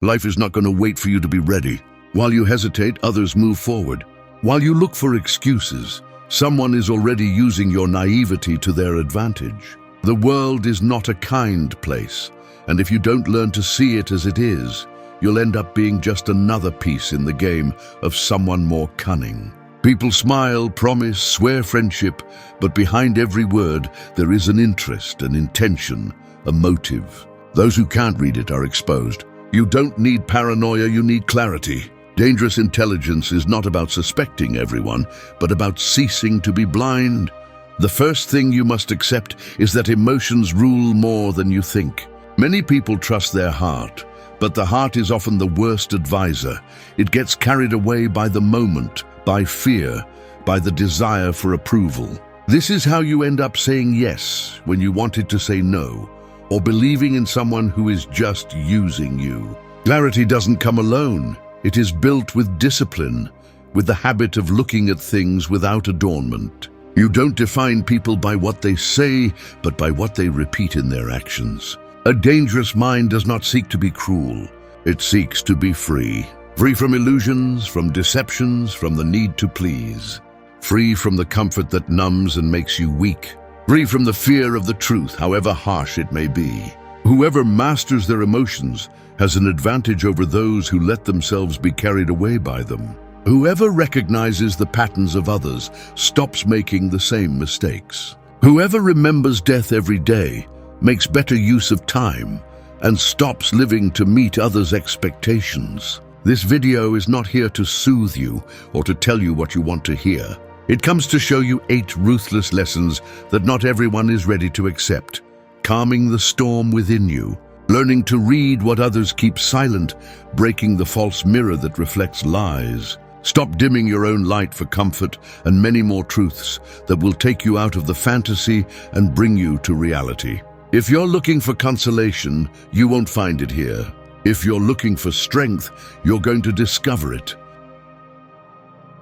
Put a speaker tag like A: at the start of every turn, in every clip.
A: Life is not going to wait for you to be ready. While you hesitate, others move forward. While you look for excuses, someone is already using your naivety to their advantage. The world is not a kind place, and if you don't learn to see it as it is, you'll end up being just another piece in the game of someone more cunning. People smile, promise, swear friendship, but behind every word there is an interest, an intention, a motive. Those who can't read it are exposed. You don't need paranoia, you need clarity. Dangerous intelligence is not about suspecting everyone, but about ceasing to be blind. The first thing you must accept is that emotions rule more than you think. Many people trust their heart, but the heart is often the worst advisor. It gets carried away by the moment, by fear, by the desire for approval. This is how you end up saying yes when you wanted to say no, or believing in someone who is just using you. Clarity doesn't come alone. It is built with discipline, with the habit of looking at things without adornment. You don't define people by what they say, but by what they repeat in their actions. A dangerous mind does not seek to be cruel. It seeks to be free. Free from illusions, from deceptions, from the need to please. Free from the comfort that numbs and makes you weak. Free from the fear of the truth, however harsh it may be. Whoever masters their emotions has an advantage over those who let themselves be carried away by them. Whoever recognizes the patterns of others stops making the same mistakes. Whoever remembers death every day makes better use of time and stops living to meet others' expectations. This video is not here to soothe you or to tell you what you want to hear. It comes to show you 8 ruthless lessons that not everyone is ready to accept. Calming the storm within you, learning to read what others keep silent, breaking the false mirror that reflects lies. Stop dimming your own light for comfort, and many more truths that will take you out of the fantasy and bring you to reality. If you're looking for consolation, you won't find it here. If you're looking for strength, you're going to discover it.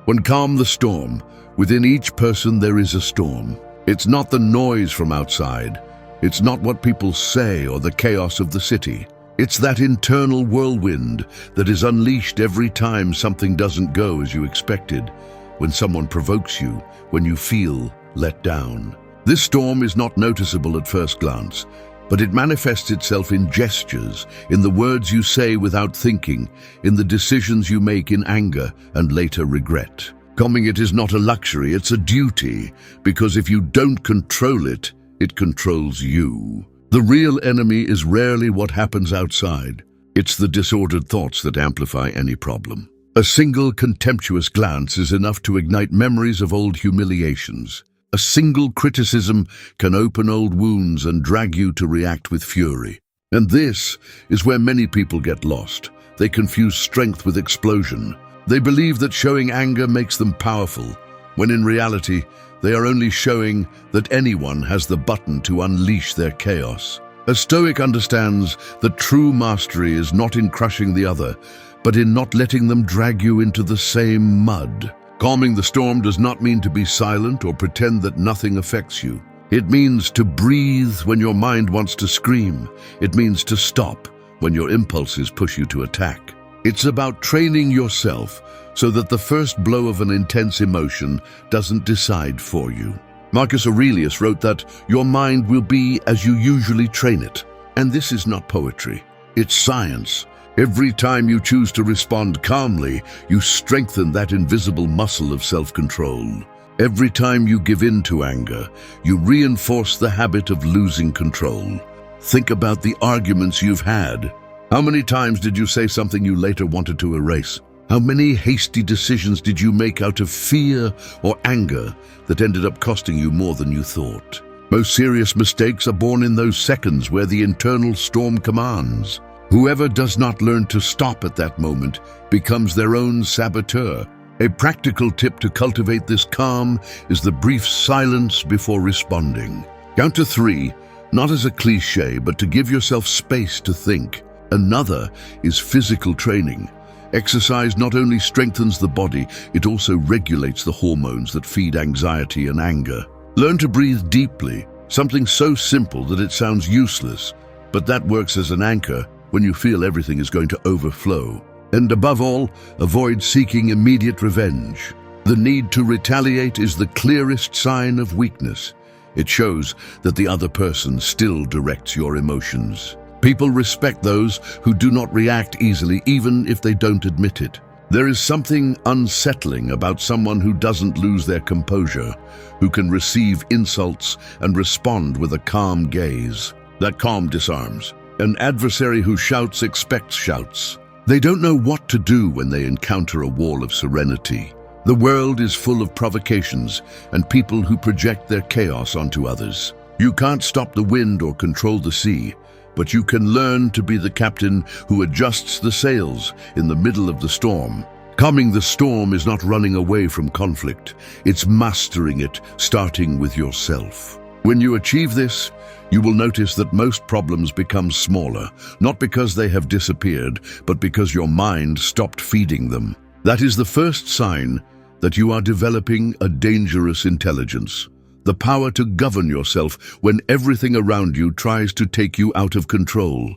A: When calm the storm, within each person there is a storm. It's not the noise from outside. It's not what people say or the chaos of the city. It's that internal whirlwind that is unleashed every time something doesn't go as you expected, when someone provokes you, when you feel let down. This storm is not noticeable at first glance, but it manifests itself in gestures, in the words you say without thinking, in the decisions you make in anger and later regret. Calming it is not a luxury, it's a duty, because if you don't control it, it controls you. The real enemy is rarely what happens outside. It's the disordered thoughts that amplify any problem. A single contemptuous glance is enough to ignite memories of old humiliations. A single criticism can open old wounds and drag you to react with fury. And this is where many people get lost. They confuse strength with explosion. They believe that showing anger makes them powerful, when in reality, they are only showing that anyone has the button to unleash their chaos. A Stoic understands that true mastery is not in crushing the other, but in not letting them drag you into the same mud. Calming the storm does not mean to be silent or pretend that nothing affects you. It means to breathe when your mind wants to scream. It means to stop when your impulses push you to attack. It's about training yourself so that the first blow of an intense emotion doesn't decide for you. Marcus Aurelius wrote that your mind will be as you usually train it. And this is not poetry, it's science. Every time you choose to respond calmly, you strengthen that invisible muscle of self-control. Every time you give in to anger, you reinforce the habit of losing control. Think about the arguments you've had. How many times did you say something you later wanted to erase? How many hasty decisions did you make out of fear or anger that ended up costing you more than you thought? Most serious mistakes are born in those seconds where the internal storm commands. Whoever does not learn to stop at that moment becomes their own saboteur. A practical tip to cultivate this calm is the brief silence before responding. Count to 3, not as a cliche, but to give yourself space to think. Another is physical training. Exercise not only strengthens the body, it also regulates the hormones that feed anxiety and anger. Learn to breathe deeply, something so simple that it sounds useless, but that works as an anchor. when you feel everything is going to overflow. And above all, avoid seeking immediate revenge. The need to retaliate is the clearest sign of weakness. It shows that the other person still directs your emotions. People respect those who do not react easily, even if they don't admit it. There is something unsettling about someone who doesn't lose their composure, who can receive insults and respond with a calm gaze. That calm disarms. An adversary who shouts expects shouts. They don't know what to do when they encounter a wall of serenity. The world is full of provocations and people who project their chaos onto others. You can't stop the wind or control the sea, but you can learn to be the captain who adjusts the sails in the middle of the storm. Calming the storm is not running away from conflict. It's mastering it, starting with yourself. When you achieve this, you will notice that most problems become smaller, not because they have disappeared, but because your mind stopped feeding them. That is the first sign that you are developing a dangerous intelligence. The power to govern yourself when everything around you tries to take you out of control.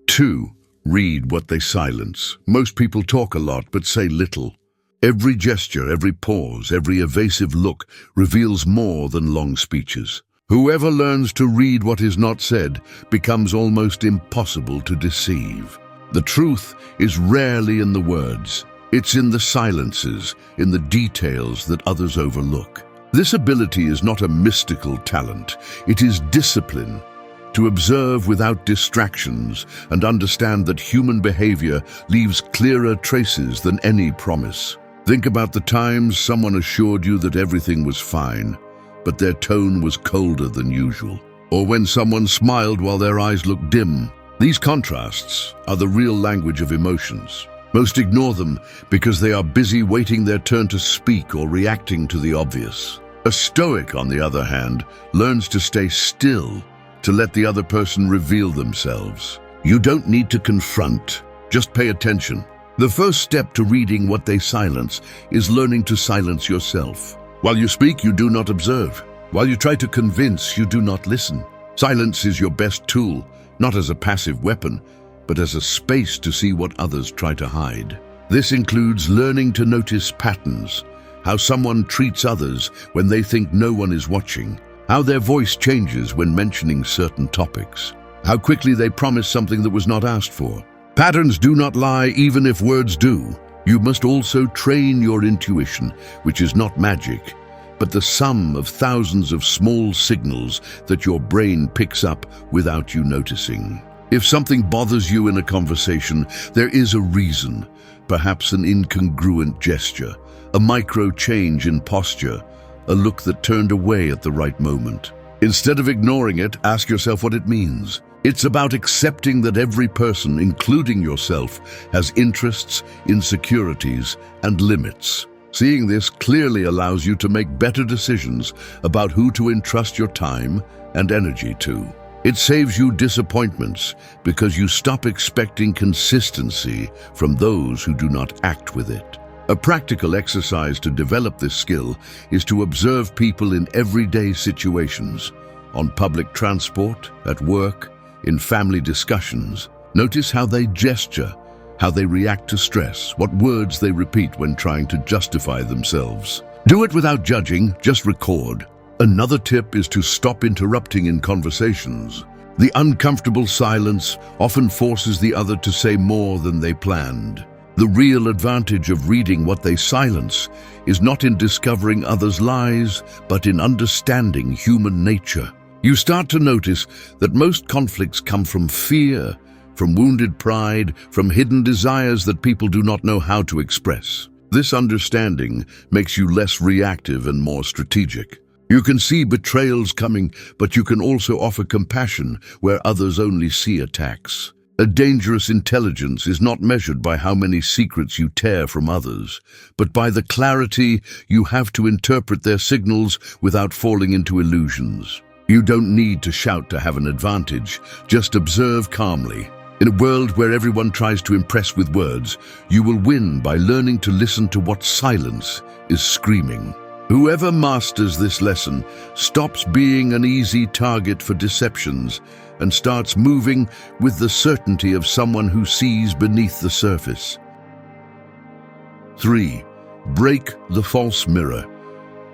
A: 2. Read what they silence. Most people talk a lot but say little. Every gesture, every pause, every evasive look reveals more than long speeches. Whoever learns to read what is not said becomes almost impossible to deceive. The truth is rarely in the words. It's in the silences, in the details that others overlook. This ability is not a mystical talent. It is discipline. To observe without distractions and understand that human behavior leaves clearer traces than any promise. Think about the times someone assured you that everything was fine, but their tone was colder than usual. Or when someone smiled while their eyes looked dim. These contrasts are the real language of emotions. Most ignore them because they are busy waiting their turn to speak or reacting to the obvious. A Stoic, on the other hand, learns to stay still, to let the other person reveal themselves. You don't need to confront, just pay attention. The first step to reading what they silence is learning to silence yourself. While you speak, you do not observe. While you try to convince, you do not listen. Silence is your best tool, not as a passive weapon, but as a space to see what others try to hide. This includes learning to notice patterns, how someone treats others when they think no one is watching, how their voice changes when mentioning certain topics, how quickly they promise something that was not asked for. Patterns do not lie even if words do. You must also train your intuition, which is not magic, but the sum of thousands of small signals that your brain picks up without you noticing. If something bothers you in a conversation, there is a reason, perhaps an incongruent gesture, a micro change in posture, a look that turned away at the right moment. Instead of ignoring it, ask yourself what it means. It's about accepting that every person, including yourself, has interests, insecurities, and limits. Seeing this clearly allows you to make better decisions about who to entrust your time and energy to. It saves you disappointments because you stop expecting consistency from those who do not act with it. A practical exercise to develop this skill is to observe people in everyday situations, on public transport, at work, in family discussions. Notice how they gesture, how they react to stress, what words they repeat when trying to justify themselves. Do it without judging, just record. Another tip is to stop interrupting in conversations. The uncomfortable silence often forces the other to say more than they planned. The real advantage of reading what they silence is not in discovering others' lies, but in understanding human nature. You start to notice that most conflicts come from fear, from wounded pride, from hidden desires that people do not know how to express. This understanding makes you less reactive and more strategic. You can see betrayals coming, but you can also offer compassion where others only see attacks. A dangerous intelligence is not measured by how many secrets you tear from others, but by the clarity you have to interpret their signals without falling into illusions. You don't need to shout to have an advantage, just observe calmly. In a world where everyone tries to impress with words, you will win by learning to listen to what silence is screaming. Whoever masters this lesson stops being an easy target for deceptions and starts moving with the certainty of someone who sees beneath the surface. 3. Break the false mirror.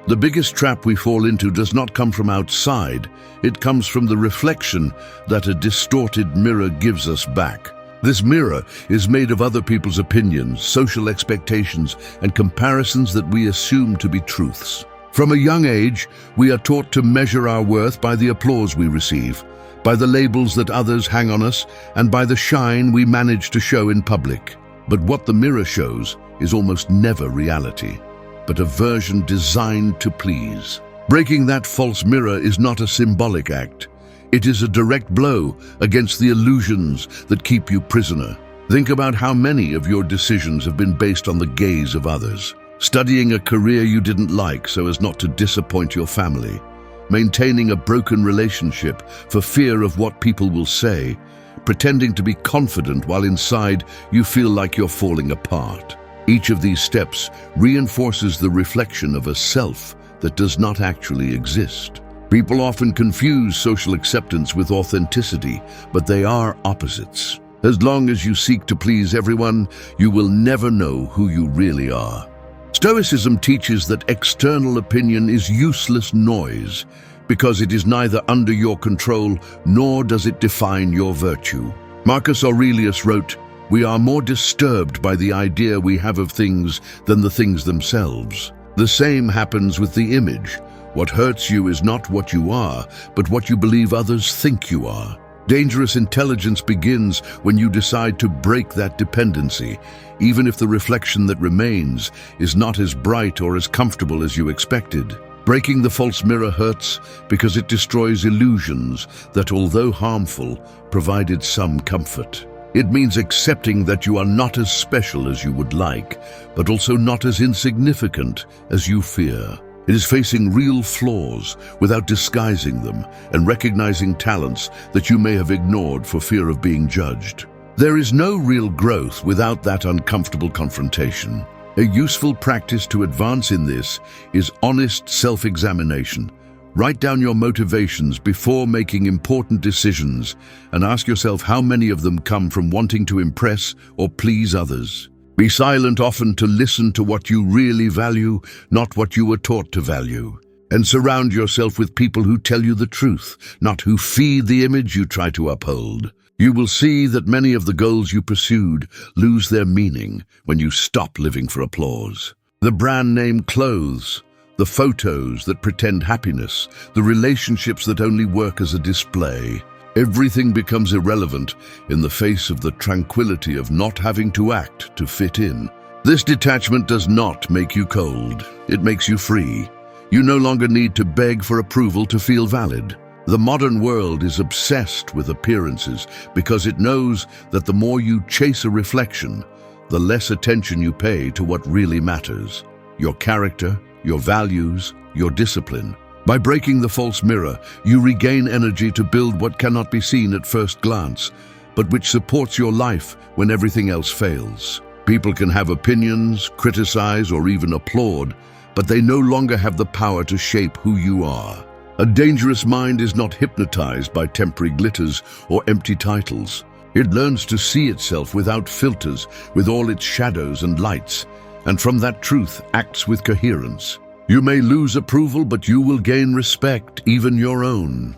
A: The biggest trap we fall into does not come from outside, it comes from the reflection that a distorted mirror gives us back. This mirror is made of other people's opinions, social expectations, and comparisons that we assume to be truths. From a young age, we are taught to measure our worth by the applause we receive, by the labels that others hang on us, and by the shine we manage to show in public. But what the mirror shows is almost never reality, but a version designed to please. Breaking that false mirror is not a symbolic act. It is a direct blow against the illusions that keep you prisoner. Think about how many of your decisions have been based on the gaze of others. Studying a career you didn't like so as not to disappoint your family. Maintaining a broken relationship for fear of what people will say. Pretending to be confident while inside you feel like you're falling apart. Each of these steps reinforces the reflection of a self that does not actually exist. People often confuse social acceptance with authenticity, but they are opposites. As long as you seek to please everyone, you will never know who you really are. Stoicism teaches that external opinion is useless noise because it is neither under your control nor does it define your virtue. Marcus Aurelius wrote, "We are more disturbed by the idea we have of things than the things themselves." The same happens with the image. What hurts you is not what you are, but what you believe others think you are. Dangerous intelligence begins when you decide to break that dependency, even if the reflection that remains is not as bright or as comfortable as you expected. Breaking the false mirror hurts because it destroys illusions that, although harmful, provided some comfort. It means accepting that you are not as special as you would like, but also not as insignificant as you fear. It is facing real flaws without disguising them and recognizing talents that you may have ignored for fear of being judged. There is no real growth without that uncomfortable confrontation. A useful practice to advance in this is honest self-examination. Write down your motivations before making important decisions and ask yourself how many of them come from wanting to impress or please others. Be silent often to listen to what you really value, not what you were taught to value. And surround yourself with people who tell you the truth, not who feed the image you try to uphold. You will see that many of the goals you pursued lose their meaning when you stop living for applause. The brand name clothes, the photos that pretend happiness, the relationships that only work as a display. Everything becomes irrelevant in the face of the tranquility of not having to act to fit in. This detachment does not make you cold. It makes you free. You no longer need to beg for approval to feel valid. The modern world is obsessed with appearances because it knows that the more you chase a reflection, the less attention you pay to what really matters. Your character, your values, your discipline. By breaking the false mirror, you regain energy to build what cannot be seen at first glance, but which supports your life when everything else fails. People can have opinions, criticize, or even applaud, but they no longer have the power to shape who you are. A dangerous mind is not hypnotized by temporary glitters or empty titles. It learns to see itself without filters, with all its shadows and lights, and from that truth acts with coherence. You may lose approval, but you will gain respect, even your own.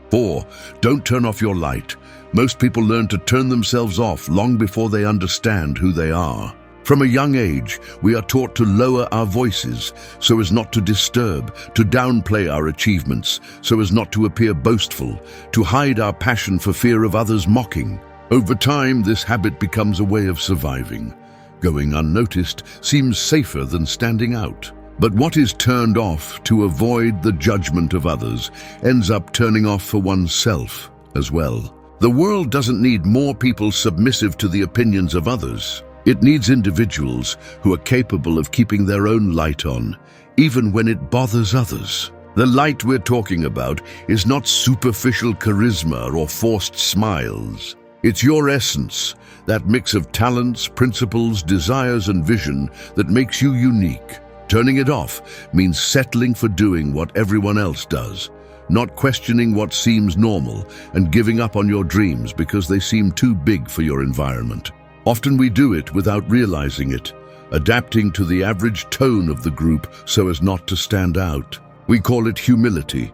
A: 4. Don't turn off your light. Most people learn to turn themselves off long before they understand who they are. From a young age, we are taught to lower our voices so as not to disturb, to downplay our achievements so as not to appear boastful, to hide our passion for fear of others mocking. Over time, this habit becomes a way of surviving. Going unnoticed seems safer than standing out. But what is turned off to avoid the judgment of others ends up turning off for oneself as well. The world doesn't need more people submissive to the opinions of others. It needs individuals who are capable of keeping their own light on, even when it bothers others. The light we're talking about is not superficial charisma or forced smiles. It's your essence, that mix of talents, principles, desires, and vision that makes you unique. Turning it off means settling for doing what everyone else does, not questioning what seems normal, and giving up on your dreams because they seem too big for your environment. Often we do it without realizing it, adapting to the average tone of the group so as not to stand out. We call it humility,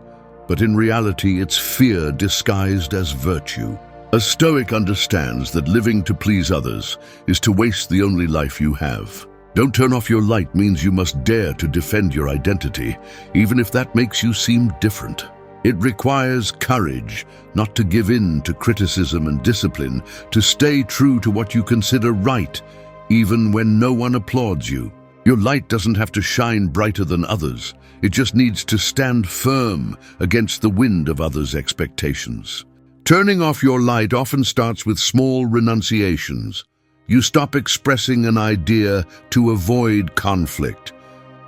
A: but in reality it's fear disguised as virtue. A Stoic understands that living to please others is to waste the only life you have. Don't turn off your light means you must dare to defend your identity, even if that makes you seem different. It requires courage not to give in to criticism and discipline, to stay true to what you consider right, even when no one applauds you. Your light doesn't have to shine brighter than others. It just needs to stand firm against the wind of others' expectations. Turning off your light often starts with small renunciations. You stop expressing an idea to avoid conflict.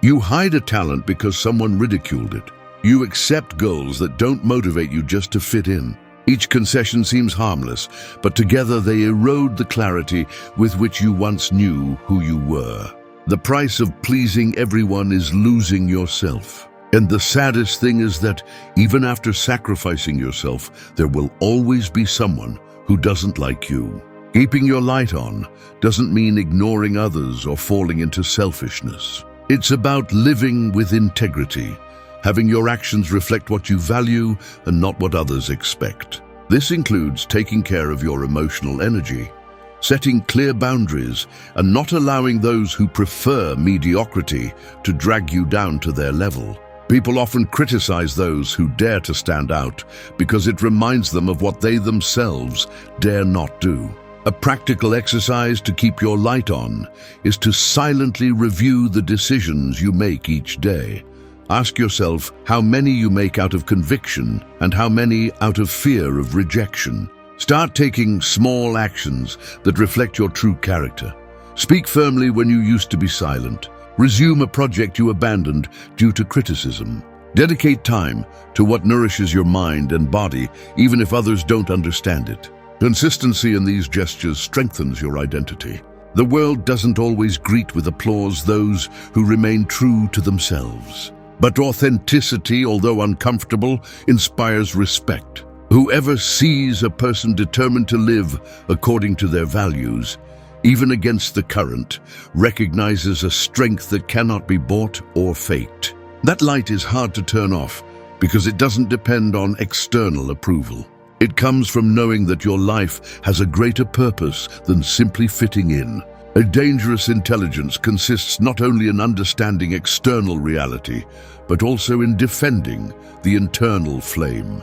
A: You hide a talent because someone ridiculed it. You accept goals that don't motivate you just to fit in. Each concession seems harmless, but together they erode the clarity with which you once knew who you were. The price of pleasing everyone is losing yourself. And the saddest thing is that even after sacrificing yourself, there will always be someone who doesn't like you. Keeping your light on doesn't mean ignoring others or falling into selfishness. It's about living with integrity, having your actions reflect what you value and not what others expect. This includes taking care of your emotional energy, setting clear boundaries, and not allowing those who prefer mediocrity to drag you down to their level. People often criticize those who dare to stand out because it reminds them of what they themselves dare not do. A practical exercise to keep your light on is to silently review the decisions you make each day. Ask yourself how many you make out of conviction and how many out of fear of rejection. Start taking small actions that reflect your true character. Speak firmly when you used to be silent. Resume a project you abandoned due to criticism. Dedicate time to what nourishes your mind and body, even if others don't understand it. Consistency in these gestures strengthens your identity. The world doesn't always greet with applause those who remain true to themselves. But authenticity, although uncomfortable, inspires respect. Whoever sees a person determined to live according to their values, even against the current, recognizes a strength that cannot be bought or faked. That light is hard to turn off because it doesn't depend on external approval. It comes from knowing that your life has a greater purpose than simply fitting in. A dangerous intelligence consists not only in understanding external reality, but also in defending the internal flame.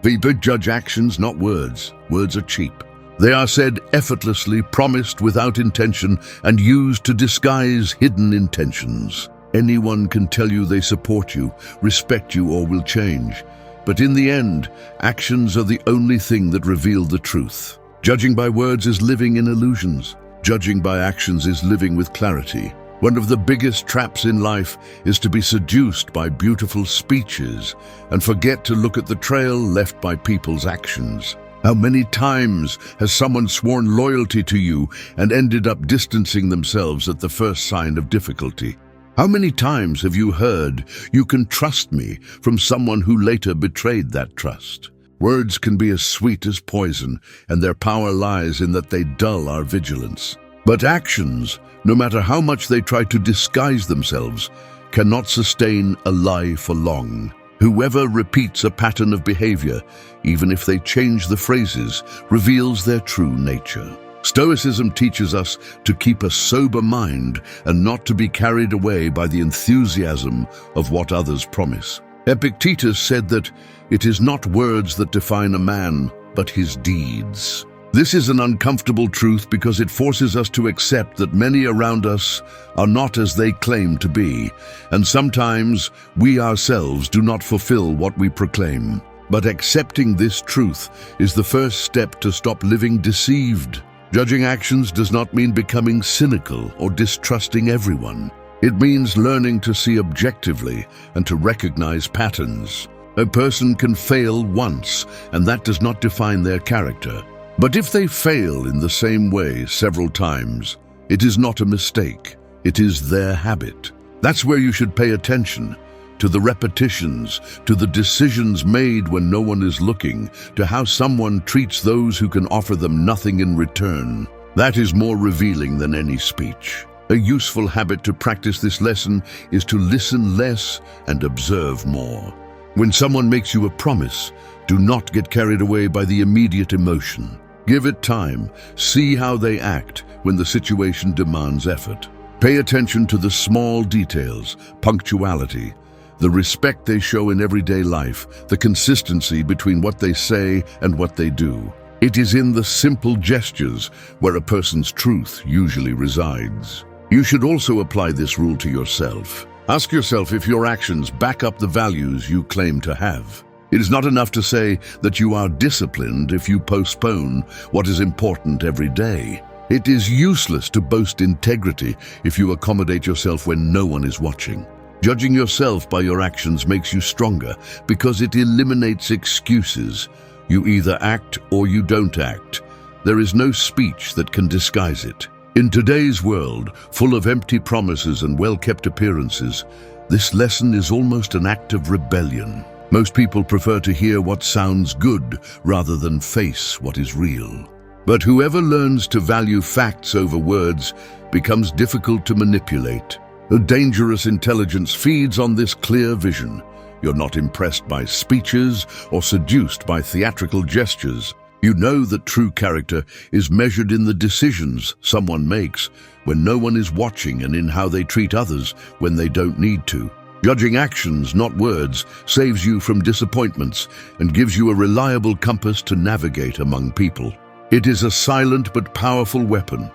A: People judge actions, not words. Words are cheap. They are said effortlessly, promised without intention, and used to disguise hidden intentions. Anyone can tell you they support you, respect you, or will change. But in the end, actions are the only thing that reveal the truth. Judging by words is living in illusions. Judging by actions is living with clarity. One of the biggest traps in life is to be seduced by beautiful speeches and forget to look at the trail left by people's actions. How many times has someone sworn loyalty to you and ended up distancing themselves at the first sign of difficulty? How many times have you heard, "You can trust me," from someone who later betrayed that trust? Words can be as sweet as poison, and their power lies in that they dull our vigilance. But actions, no matter how much they try to disguise themselves, cannot sustain a lie for long. Whoever repeats a pattern of behavior, even if they change the phrases, reveals their true nature. Stoicism teaches us to keep a sober mind and not to be carried away by the enthusiasm of what others promise. Epictetus said that it is not words that define a man, but his deeds. This is an uncomfortable truth because it forces us to accept that many around us are not as they claim to be, and sometimes we ourselves do not fulfill what we proclaim. But accepting this truth is the first step to stop living deceived. Judging actions does not mean becoming cynical or distrusting everyone. It means learning to see objectively and to recognize patterns. A person can fail once, and that does not define their character. But if they fail in the same way several times, it is not a mistake. It is their habit. That's where you should pay attention. to the repetitions, to the decisions made when no one is looking, to how someone treats those who can offer them nothing in return. That is more revealing than any speech. A useful habit to practice this lesson is to listen less and observe more. When someone makes you a promise, do not get carried away by the immediate emotion. Give it time. See how they act when the situation demands effort. Pay attention to the small details, punctuality, the respect they show in everyday life, the consistency between what they say and what they do. It is in the simple gestures where a person's truth usually resides. You should also apply this rule to yourself. Ask yourself if your actions back up the values you claim to have. It is not enough to say that you are disciplined if you postpone what is important every day. It is useless to boast integrity if you accommodate yourself when no one is watching. Judging yourself by your actions makes you stronger because it eliminates excuses. You either act or you don't act. There is no speech that can disguise it. In today's world, full of empty promises and well-kept appearances, this lesson is almost an act of rebellion. Most people prefer to hear what sounds good rather than face what is real. But whoever learns to value facts over words becomes difficult to manipulate. A dangerous intelligence feeds on this clear vision. You're not impressed by speeches or seduced by theatrical gestures. You know that true character is measured in the decisions someone makes when no one is watching and in how they treat others when they don't need to. Judging actions, not words, saves you from disappointments and gives you a reliable compass to navigate among people. It is a silent but powerful weapon,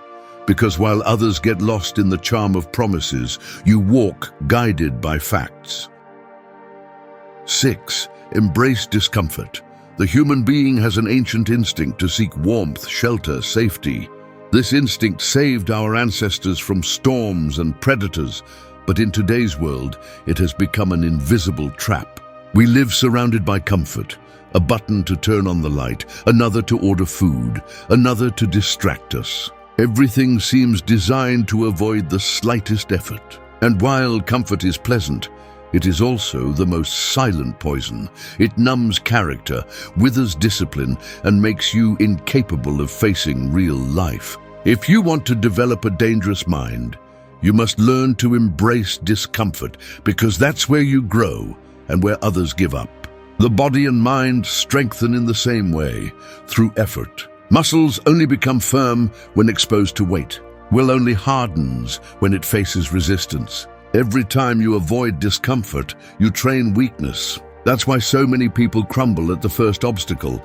A: because while others get lost in the charm of promises, you walk guided by facts. 6. Embrace discomfort. The human being has an ancient instinct to seek warmth, shelter, safety. This instinct saved our ancestors from storms and predators, but in today's world, it has become an invisible trap. We live surrounded by comfort, a button to turn on the light, another to order food, another to distract us. Everything seems designed to avoid the slightest effort. And while comfort is pleasant, it is also the most silent poison. It numbs character, withers discipline, and makes you incapable of facing real life. If you want to develop a dangerous mind, you must learn to embrace discomfort, because that's where you grow and where others give up. The body and mind strengthen in the same way, through effort. Muscles only become firm when exposed to weight. Will only hardens when it faces resistance. Every time you avoid discomfort, you train weakness. That's why so many people crumble at the first obstacle.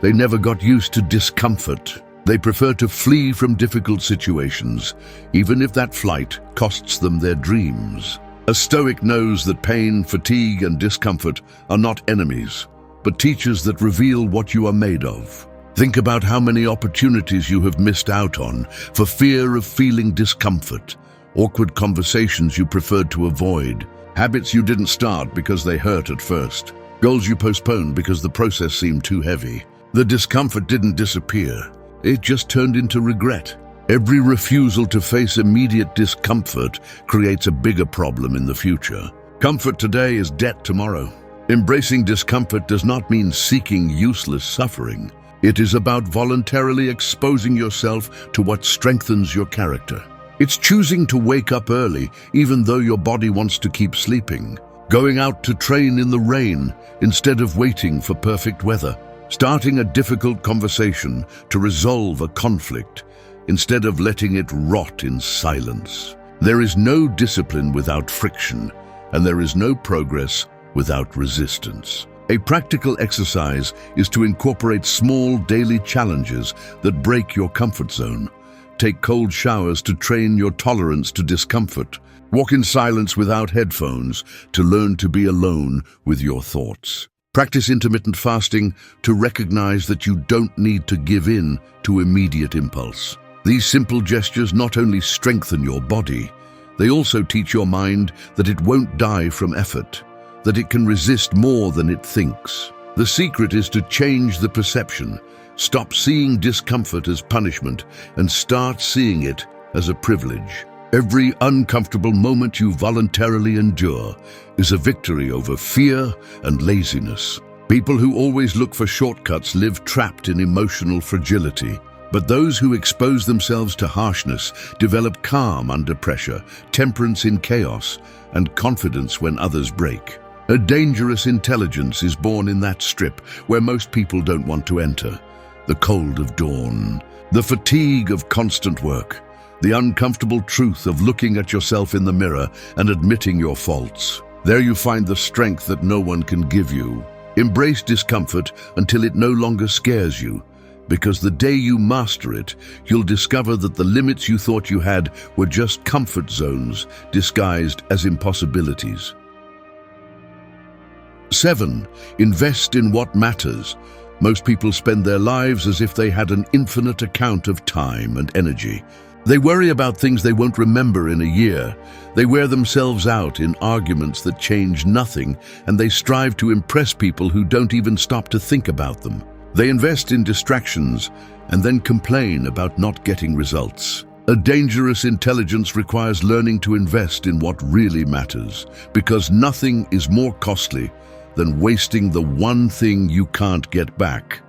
A: They never got used to discomfort. They prefer to flee from difficult situations, even if that flight costs them their dreams. A Stoic knows that pain, fatigue, and discomfort are not enemies, but teachers that reveal what you are made of. Think about how many opportunities you have missed out on for fear of feeling discomfort. Awkward conversations you preferred to avoid. Habits you didn't start because they hurt at first. Goals you postponed because the process seemed too heavy. The discomfort didn't disappear. It just turned into regret. Every refusal to face immediate discomfort creates a bigger problem in the future. Comfort today is debt tomorrow. Embracing discomfort does not mean seeking useless suffering. It is about voluntarily exposing yourself to what strengthens your character. It's choosing to wake up early, even though your body wants to keep sleeping. Going out to train in the rain instead of waiting for perfect weather. Starting a difficult conversation to resolve a conflict instead of letting it rot in silence. There is no discipline without friction, and there is no progress without resistance. A practical exercise is to incorporate small daily challenges that break your comfort zone. Take cold showers to train your tolerance to discomfort. Walk in silence without headphones to learn to be alone with your thoughts. Practice intermittent fasting to recognize that you don't need to give in to immediate impulse. These simple gestures not only strengthen your body, they also teach your mind that it won't die from effort, that it can resist more than it thinks. The secret is to change the perception. Stop seeing discomfort as punishment and start seeing it as a privilege. Every uncomfortable moment you voluntarily endure is a victory over fear and laziness. People who always look for shortcuts live trapped in emotional fragility. But those who expose themselves to harshness develop calm under pressure, temperance in chaos, and confidence when others break. A dangerous intelligence is born in that strip where most people don't want to enter. The cold of dawn, the fatigue of constant work, the uncomfortable truth of looking at yourself in the mirror and admitting your faults. There you find the strength that no one can give you. Embrace discomfort until it no longer scares you, because the day you master it, you'll discover that the limits you thought you had were just comfort zones disguised as impossibilities. 7. Invest in what matters. Most people spend their lives as if they had an infinite account of time and energy. They worry about things they won't remember in a year. They wear themselves out in arguments that change nothing, and they strive to impress people who don't even stop to think about them. They invest in distractions and then complain about not getting results. A dangerous intelligence requires learning to invest in what really matters, because nothing is more costly than wasting the one thing you can't get back: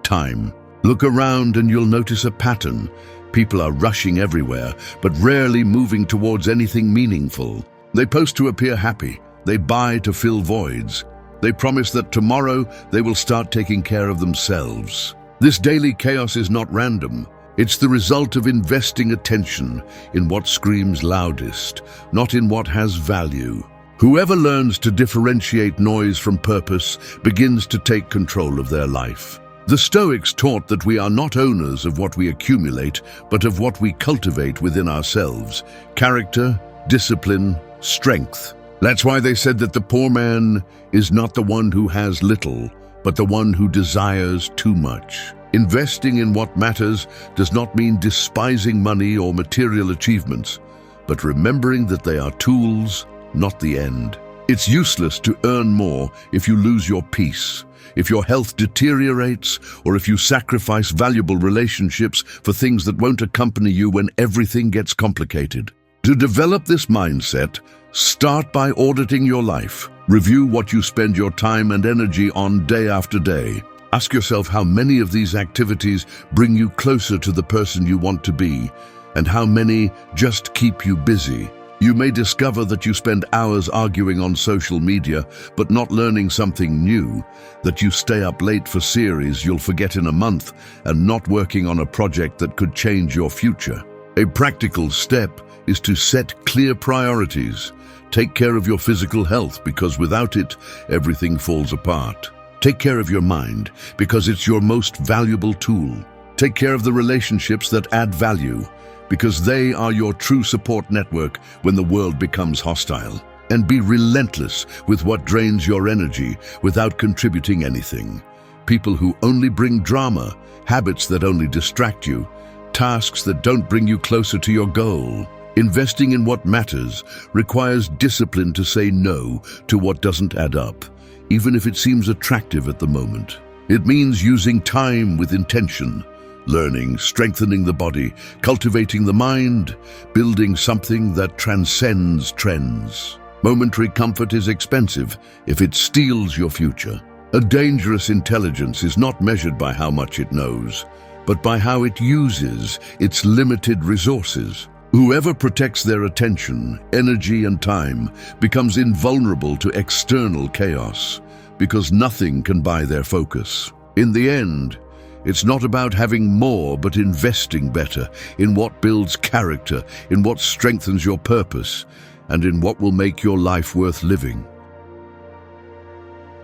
A: time. Look around and you'll notice a pattern. People are rushing everywhere, but rarely moving towards anything meaningful. They post to appear happy. They buy to fill voids. They promise that tomorrow they will start taking care of themselves. This daily chaos is not random. It's the result of investing attention in what screams loudest, not in what has value. Whoever learns to differentiate noise from purpose begins to take control of their life. The Stoics taught that we are not owners of what we accumulate, but of what we cultivate within ourselves: character, discipline, strength. That's why they said that the poor man is not the one who has little, but the one who desires too much. Investing in what matters does not mean despising money or material achievements, but remembering that they are tools, not the end. It's useless to earn more if you lose your peace, if your health deteriorates, or if you sacrifice valuable relationships for things that won't accompany you when everything gets complicated. To develop this mindset, start by auditing your life. Review what you spend your time and energy on day after day. Ask yourself how many of these activities bring you closer to the person you want to be, and how many just keep you busy. You may discover that you spend hours arguing on social media, but not learning something new, that you stay up late for series you'll forget in a month, and not working on a project that could change your future. A practical step is to set clear priorities. Take care of your physical health, because without it, everything falls apart. Take care of your mind, because it's your most valuable tool. Take care of the relationships that add value, because they are your true support network when the world becomes hostile. And be relentless with what drains your energy without contributing anything. People who only bring drama, habits that only distract you, tasks that don't bring you closer to your goal. Investing in what matters requires discipline to say no to what doesn't add up, even if it seems attractive at the moment. It means using time with intention, learning, strengthening the body, cultivating the mind, building something that transcends trends. Momentary comfort is expensive if it steals your future. A dangerous intelligence is not measured by how much it knows, but by how it uses its limited resources. Whoever protects their attention, energy, and time becomes invulnerable to external chaos, because nothing can buy their focus. In the end, it's not about having more, but investing better in what builds character, in what strengthens your purpose, and in what will make your life worth living.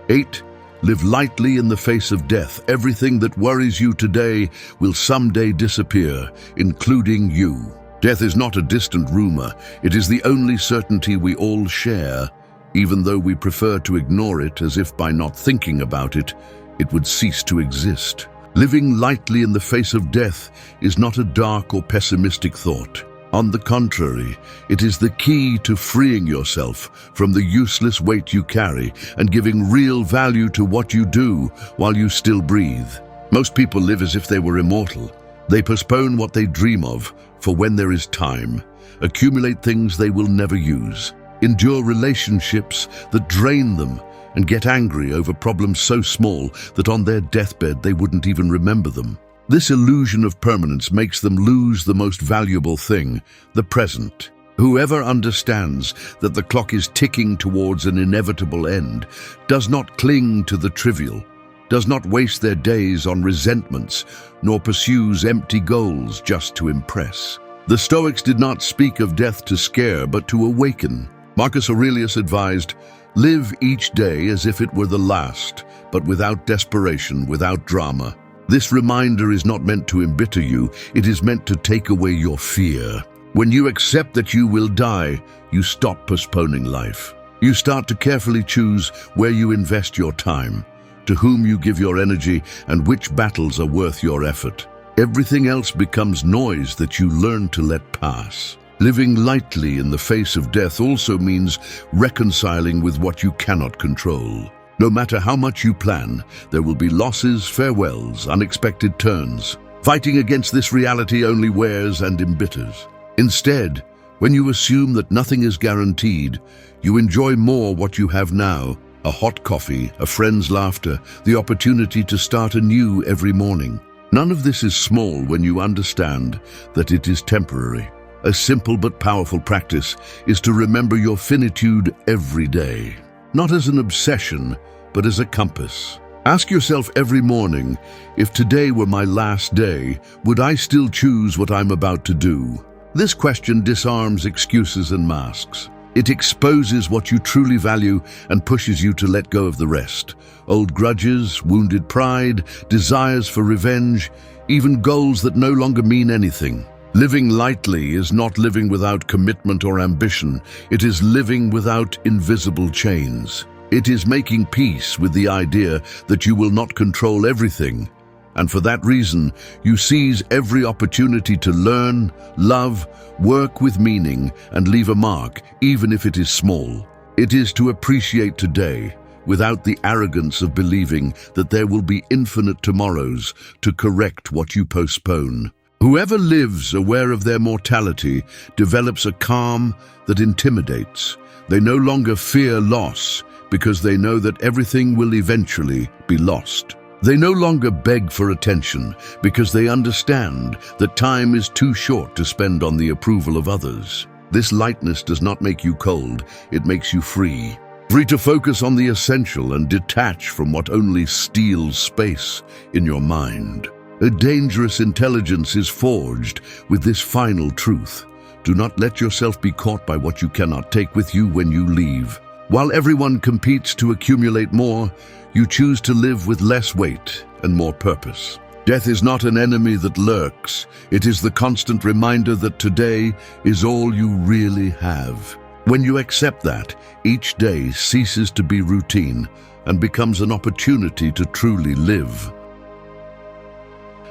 A: 8. Live lightly in the face of death. Everything that worries you today will someday disappear, including you. Death is not a distant rumor. It is the only certainty we all share, even though we prefer to ignore it as if by not thinking about it, it would cease to exist. Living lightly in the face of death is not a dark or pessimistic thought. On the contrary, it is the key to freeing yourself from the useless weight you carry and giving real value to what you do while you still breathe. Most people live as if they were immortal, They postpone what they dream of for when there is time, accumulate things they will never use, endure relationships that drain them, and get angry over problems so small that on their deathbed they wouldn't even remember them. This illusion of permanence makes them lose the most valuable thing, the present. Whoever understands that the clock is ticking towards an inevitable end does not cling to the trivial, does not waste their days on resentments, nor pursues empty goals just to impress. The Stoics did not speak of death to scare, but to awaken. Marcus Aurelius advised, "Live each day as if it were the last, but without desperation, without drama." This reminder is not meant to embitter you, it is meant to take away your fear. When you accept that you will die, you stop postponing life. You start to carefully choose where you invest your time, to whom you give your energy, and which battles are worth your effort. Everything else becomes noise that you learn to let pass. Living lightly in the face of death also means reconciling with what you cannot control. No matter how much you plan, there will be losses, farewells, unexpected turns. Fighting against this reality only wears and embitters. Instead, when you assume that nothing is guaranteed, you enjoy more what you have now: a hot coffee, a friend's laughter, the opportunity to start anew every morning. None of this is small when you understand that it is temporary. A simple but powerful practice is to remember your finitude every day, not as an obsession, but as a compass. Ask yourself every morning, if today were my last day, would I still choose what I'm about to do? This question disarms excuses and masks. It exposes what you truly value and pushes you to let go of the rest. Old grudges, wounded pride, desires for revenge, even goals that no longer mean anything. Living lightly is not living without commitment or ambition. It is living without invisible chains. It is making peace with the idea that you will not control everything. And for that reason, you seize every opportunity to learn, love, work with meaning, and leave a mark, even if it is small. It is to appreciate today, without the arrogance of believing that there will be infinite tomorrows to correct what you postpone. Whoever lives aware of their mortality develops a calm that intimidates. They no longer fear loss because they know that everything will eventually be lost. They no longer beg for attention because they understand that time is too short to spend on the approval of others. This lightness does not make you cold, it makes you free. Free to focus on the essential and detach from what only steals space in your mind. A dangerous intelligence is forged with this final truth. Do not let yourself be caught by what you cannot take with you when you leave. While everyone competes to accumulate more, you choose to live with less weight and more purpose. Death is not an enemy that lurks. It is the constant reminder that today is all you really have. When you accept that, each day ceases to be routine and becomes an opportunity to truly live.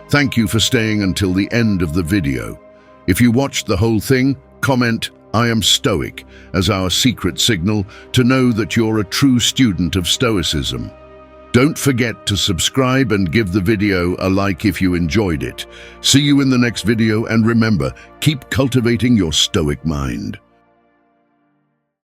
A: Thank you for staying until the end of the video. If you watched the whole thing, comment "I am Stoic" as our secret signal to know that you're a true student of Stoicism. Don't forget to subscribe and give the video a like if you enjoyed it. See you in the next video, and remember, keep cultivating your Stoic mind.